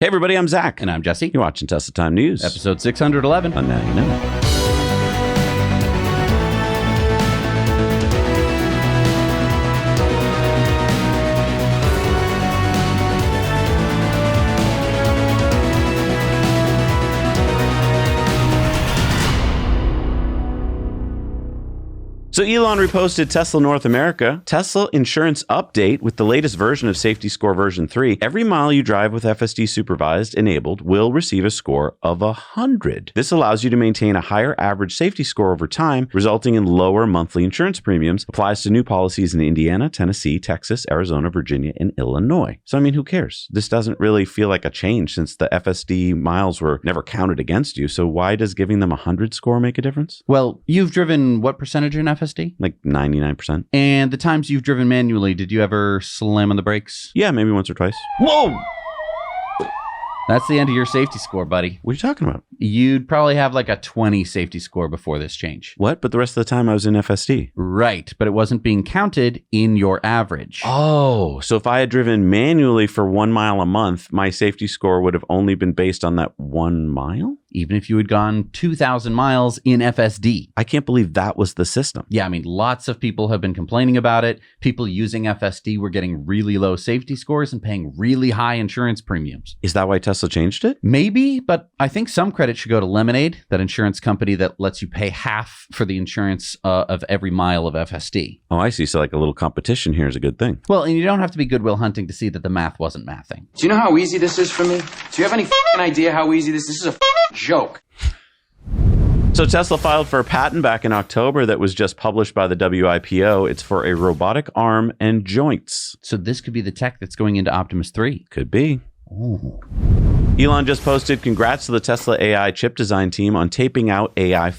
Hey everybody, I'm Zach. And I'm Jesse. You're watching Tesla Time News. Episode 611. And now you know. So Elon reposted Tesla North America, Tesla insurance update with the latest version of Safety Score version 3. Every mile you drive with FSD supervised enabled will receive a score of 100. This allows you to maintain a higher average safety score over time, resulting in lower monthly insurance premiums. Applies to new policies in Indiana, Tennessee, Texas, Arizona, Virginia, and Illinois. So I mean, who cares? This doesn't really feel like a change since the FSD miles were never counted against you. So why does giving them 100 score make a difference? Well, you've driven what percentage in FSD? Like 99%. And the times you've driven manually, did you ever slam on the brakes? Yeah, maybe once or twice. Whoa! That's the end of your safety score, buddy. What are you talking about? You'd probably have like a 20 safety score before this change. What? But the rest of the time I was in FSD. Right, but it wasn't being counted in your average. Oh, so if I had driven manually for 1 mile a month, my safety score would have only been based on that 1 mile? Even if you had gone 2,000 miles in FSD. I can't believe that was the system. Yeah, I mean, lots of people have been complaining about it. People using FSD were getting really low safety scores and paying really high insurance premiums. Is that why Tesla changed it? Maybe, but I think some credit should go to Lemonade, that insurance company that lets you pay half for the insurance of every mile of FSD. Oh, I see. So like a little competition here is a good thing. Well, and you don't have to be Goodwill Hunting to see that the math wasn't mathing. Do you know how easy this is for me? Do you have any idea how easy this is? This is a joke. So Tesla filed for a patent back in October that was just published by the WIPO. It's for a robotic arm and joints. So this could be the tech that's going into Optimus 3. Could be. Oh. Elon just posted congrats to the Tesla AI chip design team on taping out AI5,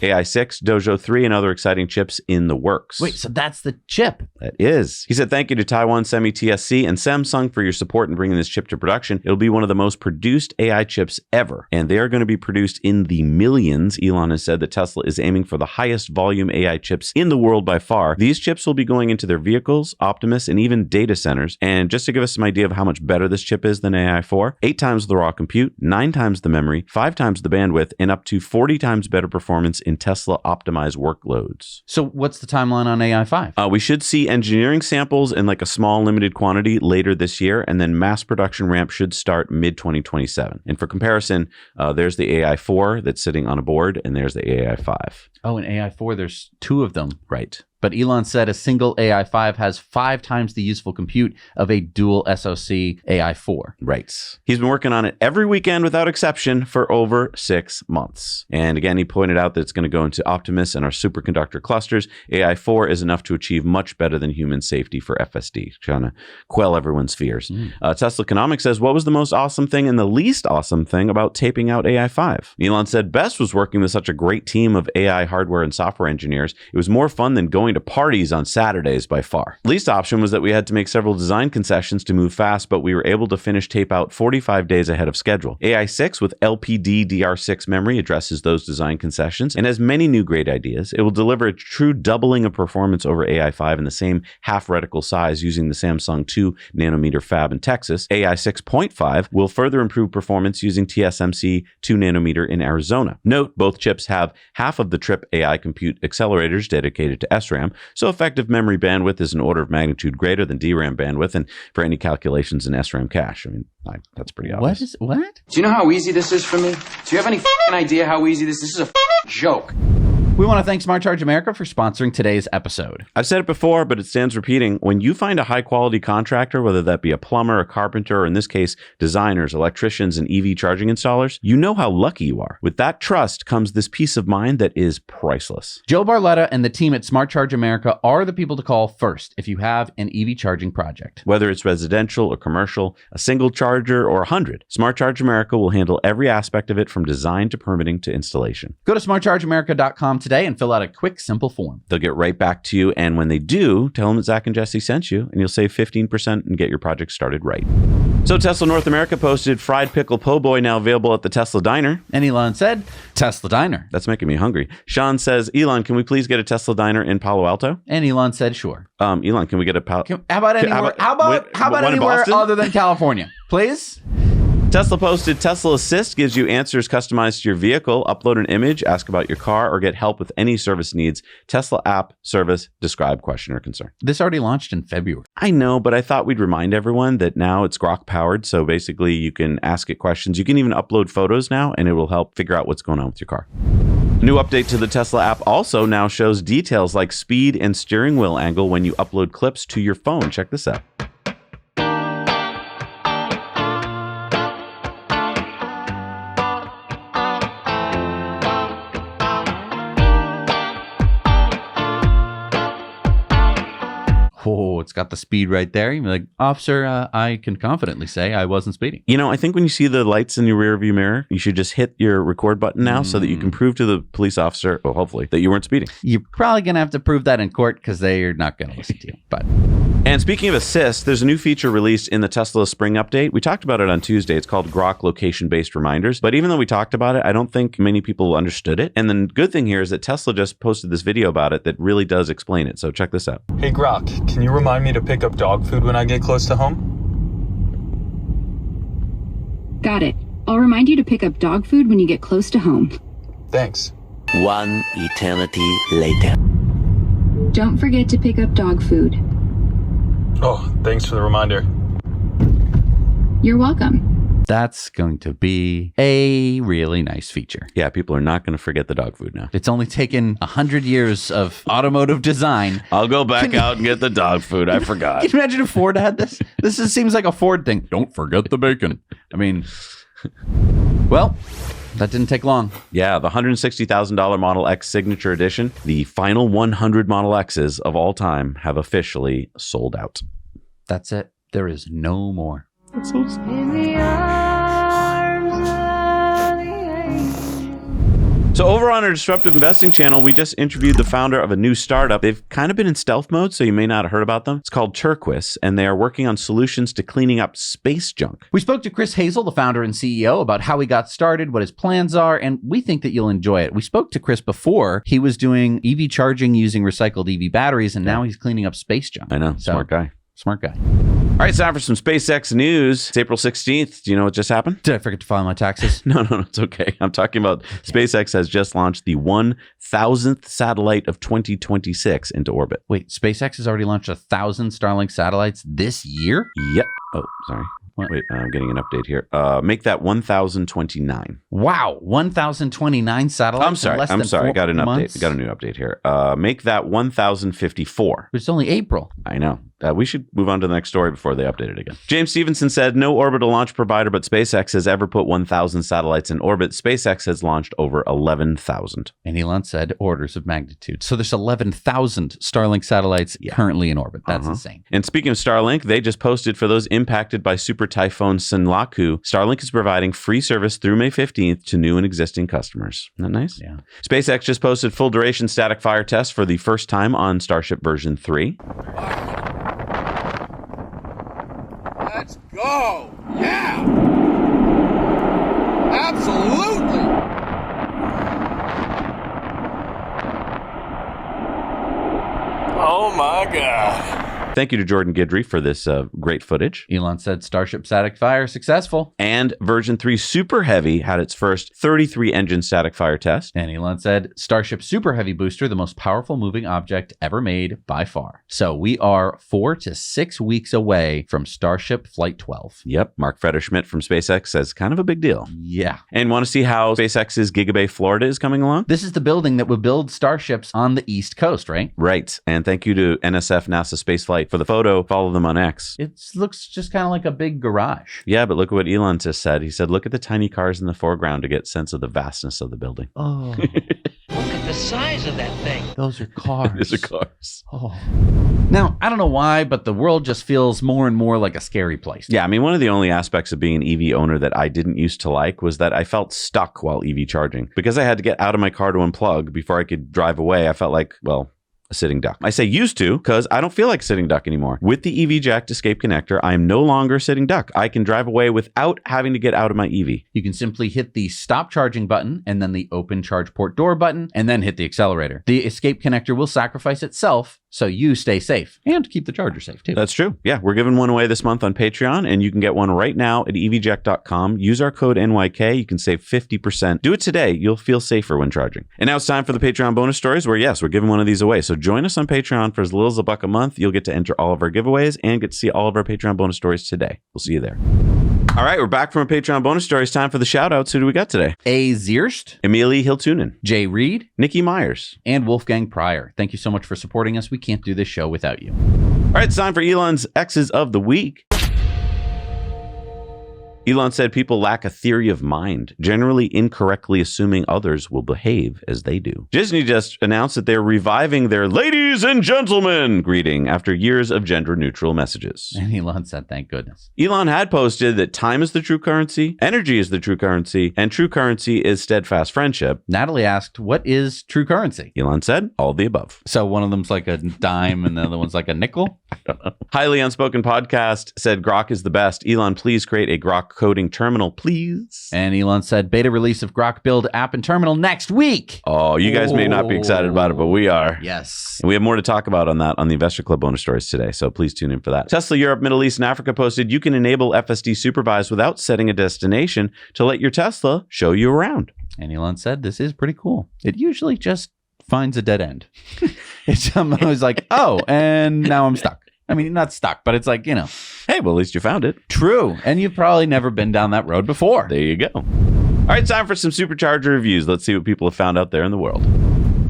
AI6, Dojo 3, and other exciting chips in the works. Wait, so that's the chip? That is. He said, thank you to Taiwan Semi TSC and Samsung for your support in bringing this chip to production. It'll be one of the most produced AI chips ever, and they are going to be produced in the millions. Elon has said that Tesla is aiming for the highest volume AI chips in the world by far. These chips will be going into their vehicles, Optimus, and even data centers. And just to give us some idea of how much better this chip is than AI4, 8 times the raw compute, 9 times the memory, 5 times the bandwidth, and up to 40 times better performance in Tesla optimized workloads. So what's the timeline on AI5? We should see engineering samples in like a small limited quantity later this year, and then mass production ramp should start mid-2027. And for comparison, there's the AI4 that's sitting on a board, and there's the AI5. Oh, and AI4, there's 2 of them. Right. But Elon said a single AI5 has 5 times the useful compute of a dual SoC AI4. Right. He's been working on it every weekend without exception for over 6 months. And again, he pointed out that it's going to go into Optimus and our superconductor clusters. AI4 is enough to achieve much better than human safety for FSD, trying to quell everyone's fears. Tesla Economics says, what was the most awesome thing and the least awesome thing about taping out AI5? Elon said, best was working with such a great team of AI hardware and software engineers. It was more fun than going to parties on Saturdays by far. Least option was that we had to make several design concessions to move fast, but we were able to finish tape out 45 days ahead of schedule. AI6 with LPDDR6 memory addresses those design concessions and has many new great ideas. It will deliver a true doubling of performance over AI5 in the same half reticle size using the Samsung 2 nanometer fab in Texas. AI 6.5 will further improve performance using TSMC 2 nanometer in Arizona. Note, both chips have half of the Trip AI compute accelerators dedicated to SRAM, so effective memory bandwidth is an order of magnitude greater than DRAM bandwidth, and for any calculations in SRAM cache. I mean, that's pretty obvious. What? Do you know how easy this is for me? Do you have any idea how easy this is? This is a joke. We want to thank Smart Charge America for sponsoring today's episode. I've said it before, but it stands repeating. When you find a high-quality contractor, whether that be a plumber, a carpenter, or in this case, designers, electricians, and EV charging installers, you know how lucky you are. With that trust comes this peace of mind that is priceless. Joe Barletta and the team at Smart Charge America are the people to call first if you have an EV charging project. Whether it's residential or commercial, a single charger or 100, Smart Charge America will handle every aspect of it from design to permitting to installation. Go to smartchargeamerica.com today and fill out a quick, simple form. They'll get right back to you, and when they do, tell them that Zach and Jesse sent you, and you'll save 15% and get your project started right. So Tesla North America posted fried pickle po' boy now available at the Tesla Diner. And Elon said, Tesla Diner. That's making me hungry. Sean says, Elon, can we please get a Tesla Diner in Palo Alto? And Elon said, sure. Elon, can we get a how about anywhere, how about anywhere other than California, please? Tesla posted Tesla Assist gives you answers customized to your vehicle. Upload an image, ask about your car, or get help with any service needs. Tesla app, service, describe, question, or concern. This already launched in February. I know, but I thought we'd remind everyone that now it's Grok powered. So basically you can ask it questions. You can even upload photos now, and it will help figure out what's going on with your car. A new update to the Tesla app also now shows details like speed and steering wheel angle when you upload clips to your phone. Check this out. Oh, it's got the speed right there. You're like, officer, I can confidently say I wasn't speeding. You know, I think when you see the lights in your rear view mirror, you should just hit your record button now so that you can prove to the police officer, well, hopefully, that you weren't speeding. You're probably going to have to prove that in court because they're not going to listen to you. But And speaking of assist, there's a new feature released in the Tesla Spring Update. We talked about it on Tuesday. It's called Grok Location-Based Reminders. But even though we talked about it, I don't think many people understood it. And the good thing here is that Tesla just posted this video about it that really does explain it. So check this out. Hey Grok, can you remind me to pick up dog food when I get close to home? Got it. I'll remind you to pick up dog food when you get close to home. Thanks. One eternity later. Don't forget to pick up dog food. Oh, thanks for the reminder. You're welcome. that's going to be a really nice feature. Yeah, people are not going to forget the dog food now. It's only taken 100 years of automotive design. I'll go back out and get the dog food. I forgot. Can you imagine if Ford had this? This just seems like a Ford thing. Don't forget the bacon. I mean, well, that didn't take long. Yeah, the $160,000 Model X Signature Edition, the final 100 Model X's of all time, have officially sold out. That's it. There is no more. That's so sad. So over on our Disruptive Investing channel, we just interviewed the founder of a new startup. They've kind of been in stealth mode, so you may not have heard about them. It's called TerQuis, and they are working on solutions to cleaning up space junk. We spoke to Chris Hazell, the founder and CEO, about how he got started, what his plans are, and we think that you'll enjoy it. We spoke to Chris before. He was doing EV charging using recycled EV batteries, and now he's cleaning up space junk. I know, So, smart guy. Smart guy. All right, it's time for some SpaceX news. It's April 16th. Do you know what just happened? Did I forget to file my taxes? No, it's okay. I'm talking about SpaceX has just launched the 1,000th satellite of 2026 into orbit. Wait, SpaceX has already launched 1,000 Starlink satellites this year? Yep. Oh, sorry. What? Wait, I'm getting an update here. Make that 1,029. Wow, 1,029 satellites. I'm sorry. In less I'm than sorry. 4 I got an months? update. I got a new update here. Make that 1,054. It's only April. I know. We should move on to the next story before they update it again. James Stevenson said, no orbital launch provider but SpaceX has ever put 1,000 satellites in orbit. SpaceX has launched over 11,000. And Elon said orders of magnitude. So there's 11,000 Starlink satellites currently in orbit. That's insane. And speaking of Starlink, they just posted for those impacted by Super Typhoon Senlaku, Starlink is providing free service through May 15th to new and existing customers. Isn't that nice? Yeah. SpaceX just posted full duration static fire tests for the first time on Starship version 3. Let's go! Yeah! Absolutely! Oh my God. Thank you to Jordan Guidry for this great footage. Elon said Starship static fire successful. And version 3 Super Heavy had its first 33 engine static fire test. And Elon said Starship Super Heavy Booster, the most powerful moving object ever made by far. So we are 4 to 6 weeks away from Starship Flight 12. Yep. Mark Federschmidt from SpaceX says kind of a big deal. Yeah. And want to see how SpaceX's Gigabay Florida is coming along? This is the building that will build starships on the East Coast, right? Right. And thank you to NSF NASA Spaceflight for the photo. Follow them on X. It looks just kind of like a big garage. Yeah, but look at what Elon just said. He said, look at the tiny cars in the foreground to get a sense of the vastness of the building. Oh, Look at the size of that thing. those are cars. These are cars. Oh. Now, I don't know why, but the world just feels more and more like a scary place. Yeah, I mean, one of the only aspects of being an EV owner that I didn't used to like was that I felt stuck while EV charging. Because I had to get out of my car to unplug before I could drive away, I felt like, well, a sitting duck. I say used to because I don't feel like sitting duck anymore. With the EVject escape connector, I am no longer sitting duck. I can drive away without having to get out of my EV. You can simply hit the stop charging button and then the open charge port door button and then hit the accelerator. The escape connector will sacrifice itself So you stay safe and keep the charger safe too. That's true. Yeah, we're giving one away this month on Patreon, and you can get one right now at EVject.com. Use our code NYK. You can save 50%. Do it today. You'll feel safer when charging. And now it's time for the Patreon bonus stories where, yes, we're giving one of these away. So join us on Patreon for as little as $1 a month. You'll get to enter all of our giveaways and get to see all of our Patreon bonus stories today. We'll see you there. All right, we're back from our Patreon bonus stories. Time for the shout-outs. Who do we got today? A. Zierst, Amelie Hiltunen, Jay Reed, Nikki Myers, and Wolfgang Pryor. Thank you so much for supporting us. We can't do this show without you. All right, it's time for Elon's X's of the Week. Elon said people lack a theory of mind, generally incorrectly assuming others will behave as they do. Disney just announced that they're reviving their ladies and gentlemen greeting after years of gender-neutral messages. And Elon said, thank goodness. Elon had posted that time is the true currency, energy is the true currency, and true currency is steadfast friendship. Natalie asked, what is true currency? Elon said, all the above. So one of them's like a dime and the other one's like a nickel? Highly Unspoken Podcast said Grok is the best. Elon, please create a Grok coding terminal, please. And Elon said beta release of Grok build app and terminal next week. Oh, you guys may not be excited about it, but we are. Yes. And we have more to talk about on that on the Investor Club bonus stories today, so please tune in for that. Tesla Europe, Middle East, and Africa posted you can enable FSD Supervise without setting a destination to let your Tesla show you around. And Elon said this is pretty cool. It usually just finds a dead end. It's always like, oh, and now I'm stuck. I mean, not stuck, but it's like, you know. Hey, well, at least you found it. True. And you've probably never been down that road before. There you go. All right, time for some Supercharger reviews. Let's see what people have found out there in the world.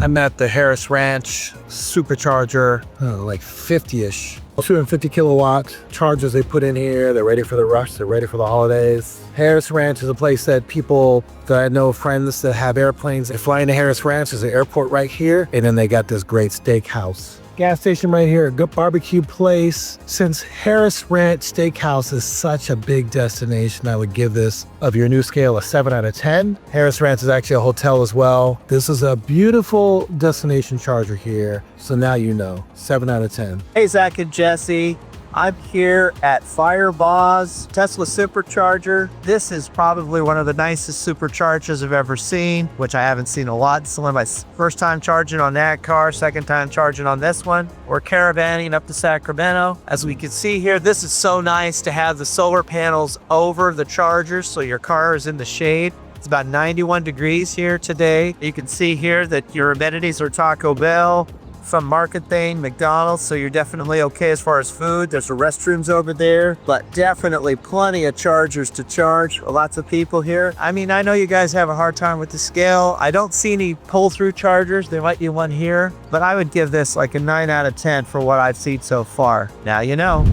I'm at the Harris Ranch Supercharger, like 50-ish. 250 kilowatt chargers they put in here. They're ready for the rush. They're ready for the holidays. Harris Ranch is a place that people, that I know friends that have airplanes. They fly into Harris Ranch. There's an airport right here. And then they got this great steakhouse. Gas station right here, a good barbecue place. Since Harris Ranch Steakhouse is such a big destination, I would give this, of your new scale, a 7 out of 10. Harris Ranch is actually a hotel as well. This is a beautiful destination charger here. So now you know, 7 out of 10. Hey, Zach and Jesse. I'm here at Firebaugh Tesla Supercharger. This is probably one of the nicest superchargers I've ever seen, which I haven't seen a lot. This is my first time charging on that car, second time charging on this one. We're caravanning up to Sacramento. As we can see here, this is so nice to have the solar panels over the charger so your car is in the shade. It's about 91 degrees here today. You can see here that your amenities are Taco Bell, from Market Thing, McDonald's, so you're definitely okay as far as food. There's the restrooms over there, but definitely plenty of chargers to charge. Lots of people here. I mean, I know you guys have a hard time with the scale. I don't see any pull-through chargers. There might be one here, but I would give this like a 9 out of 10 for what I've seen so far. Now you know.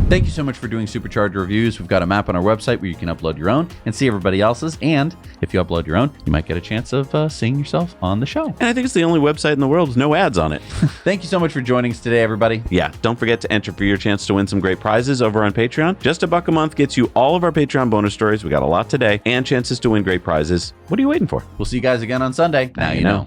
Thank you so much for doing Supercharger Reviews. We've got a map on our website where you can upload your own and see everybody else's. And if you upload your own, you might get a chance of seeing yourself on the show. And I think it's the only website in the world with no ads on it. Thank you so much for joining us today, everybody. Yeah, don't forget to enter for your chance to win some great prizes over on Patreon. Just $1 a month gets you all of our Patreon bonus stories. We got a lot today and chances to win great prizes. What are you waiting for? We'll see you guys again on Sunday. Now you know.